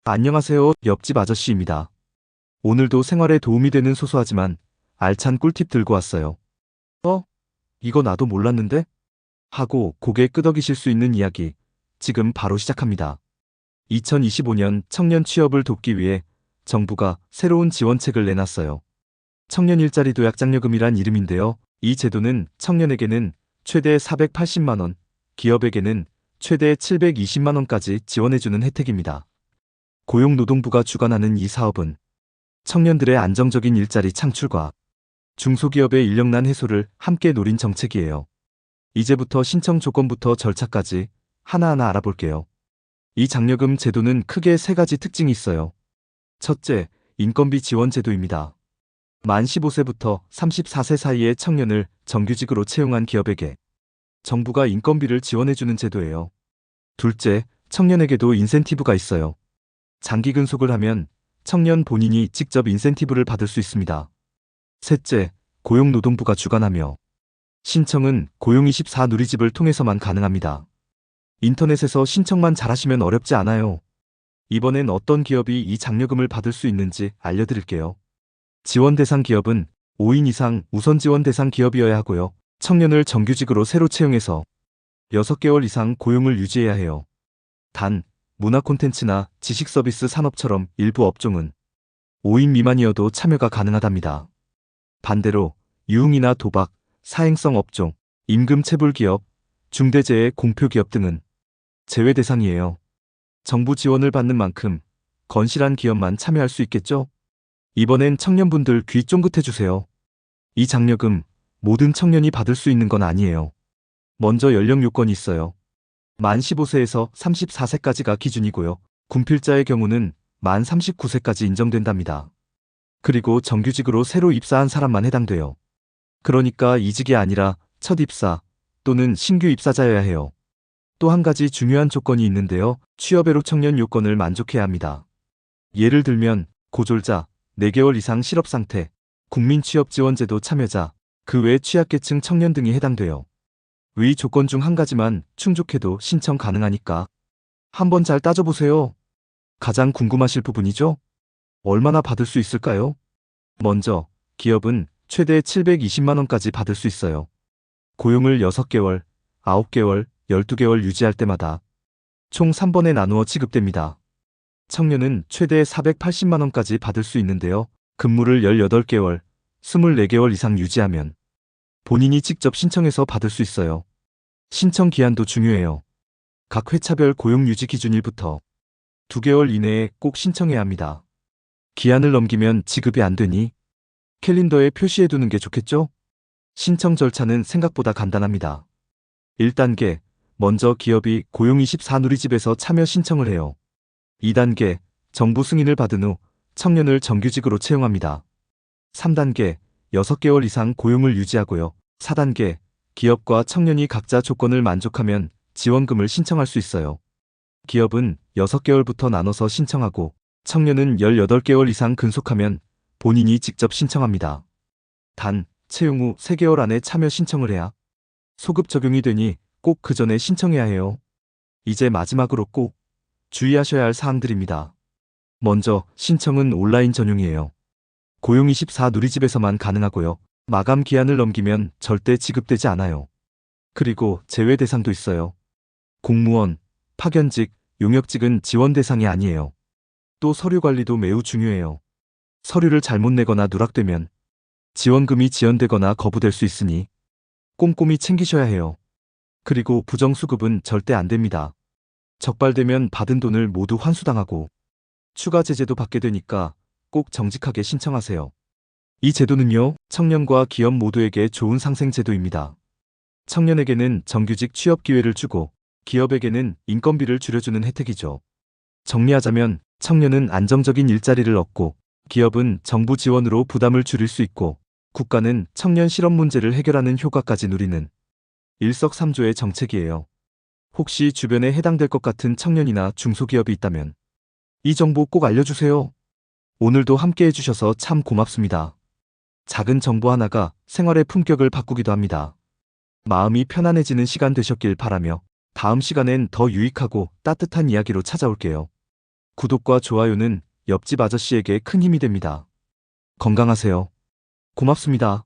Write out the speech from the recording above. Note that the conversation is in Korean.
안녕하세요. 옆집 아저씨입니다. 오늘도 생활에 도움이 되는 소소하지만 알찬 꿀팁 들고 왔어요. 어? 이거 나도 몰랐는데? 하고 고개 끄덕이실 수 있는 이야기. 지금 바로 시작합니다. 2025년 청년 취업을 돕기 위해 정부가 새로운 지원책을 내놨어요. 청년 일자리 도약 장려금이란 이름인데요. 이 제도는 청년에게는 최대 480만 원, 기업에게는 최대 720만 원까지 지원해주는 혜택입니다. 고용노동부가 주관하는 이 사업은 청년들의 안정적인 일자리 창출과 중소기업의 인력난 해소를 함께 노린 정책이에요. 이제부터 신청 조건부터 절차까지 하나하나 알아볼게요. 이 장려금 제도는 크게 세 가지 특징이 있어요. 첫째, 인건비 지원 제도입니다. 만 15세부터 34세 사이의 청년을 정규직으로 채용한 기업에게 정부가 인건비를 지원해주는 제도예요. 둘째, 청년에게도 인센티브가 있어요. 장기 근속을 하면 청년 본인이 직접 인센티브를 받을 수 있습니다. 셋째, 고용노동부가 주관하며 신청은 고용24 누리집을 통해서만 가능합니다. 인터넷에서 신청만 잘하시면 어렵지 않아요. 이번엔 어떤 기업이 이 장려금을 받을 수 있는지 알려드릴게요. 지원 대상 기업은 5인 이상 우선 지원 대상 기업이어야 하고요. 청년을 정규직으로 새로 채용해서 6개월 이상 고용을 유지해야 해요. 단, 문화 콘텐츠나 지식 서비스 산업처럼 일부 업종은 5인 미만이어도 참여가 가능하답니다. 반대로 유흥이나 도박, 사행성 업종, 임금 체불 기업, 중대재해 공표 기업 등은 제외 대상이에요. 정부 지원을 받는 만큼 건실한 기업만 참여할 수 있겠죠? 이번엔 청년분들 귀 쫑긋해주세요. 이 장려금 모든 청년이 받을 수 있는 건 아니에요. 먼저 연령 요건이 있어요. 만 15세에서 34세까지가 기준이고요. 군필자의 경우는 만 39세까지 인정된답니다. 그리고 정규직으로 새로 입사한 사람만 해당돼요. 그러니까 이직이 아니라 첫 입사 또는 신규 입사자여야 해요. 또 한 가지 중요한 조건이 있는데요. 취업애록 청년 요건을 만족해야 합니다. 예를 들면 고졸자, 4개월 이상 실업상태, 국민취업지원제도 참여자, 그 외 취약계층 청년 등이 해당돼요. 위 조건 중 한 가지만 충족해도 신청 가능하니까 한번 잘 따져보세요. 가장 궁금하실 부분이죠? 얼마나 받을 수 있을까요? 먼저 기업은 최대 720만 원까지 받을 수 있어요. 고용을 6개월, 9개월, 12개월 유지할 때마다 총 3번에 나누어 지급됩니다. 청년은 최대 480만 원까지 받을 수 있는데요. 근무를 18개월, 24개월 이상 유지하면 본인이 직접 신청해서 받을 수 있어요. 신청 기한도 중요해요. 각 회차별 고용 유지 기준일부터 2개월 이내에 꼭 신청해야 합니다. 기한을 넘기면 지급이 안 되니 캘린더에 표시해 두는 게 좋겠죠? 신청 절차는 생각보다 간단합니다. 1단계, 먼저 기업이 고용24 누리집에서 참여 신청을 해요. 2단계, 정부 승인을 받은 후 청년을 정규직으로 채용합니다. 3단계, 6개월 이상 고용을 유지하고요. 4단계, 기업과 청년이 각자 조건을 만족하면 지원금을 신청할 수 있어요. 기업은 6개월부터 나눠서 신청하고 청년은 18개월 이상 근속하면 본인이 직접 신청합니다. 단, 채용 후 3개월 안에 참여 신청을 해야 소급 적용이 되니 꼭 그 전에 신청해야 해요. 이제 마지막으로 꼭 주의하셔야 할 사항들입니다. 먼저, 신청은 온라인 전용이에요. 고용24 누리집에서만 가능하고요. 마감 기한을 넘기면 절대 지급되지 않아요. 그리고 제외 대상도 있어요. 공무원, 파견직, 용역직은 지원 대상이 아니에요. 또 서류 관리도 매우 중요해요. 서류를 잘못 내거나 누락되면 지원금이 지연되거나 거부될 수 있으니 꼼꼼히 챙기셔야 해요. 그리고 부정수급은 절대 안 됩니다. 적발되면 받은 돈을 모두 환수당하고 추가 제재도 받게 되니까 꼭 정직하게 신청하세요. 이 제도는요, 청년과 기업 모두에게 좋은 상생 제도입니다. 청년에게는 정규직 취업 기회를 주고 기업에게는 인건비를 줄여주는 혜택이죠. 정리하자면 청년은 안정적인 일자리를 얻고 기업은 정부 지원으로 부담을 줄일 수 있고 국가는 청년 실업 문제를 해결하는 효과까지 누리는 일석삼조의 정책이에요. 혹시 주변에 해당될 것 같은 청년이나 중소기업이 있다면 이 정보 꼭 알려주세요. 오늘도 함께 해주셔서 참 고맙습니다. 작은 정보 하나가 생활의 품격을 바꾸기도 합니다. 마음이 편안해지는 시간 되셨길 바라며 다음 시간엔 더 유익하고 따뜻한 이야기로 찾아올게요. 구독과 좋아요는 옆집 아저씨에게 큰 힘이 됩니다. 건강하세요. 고맙습니다.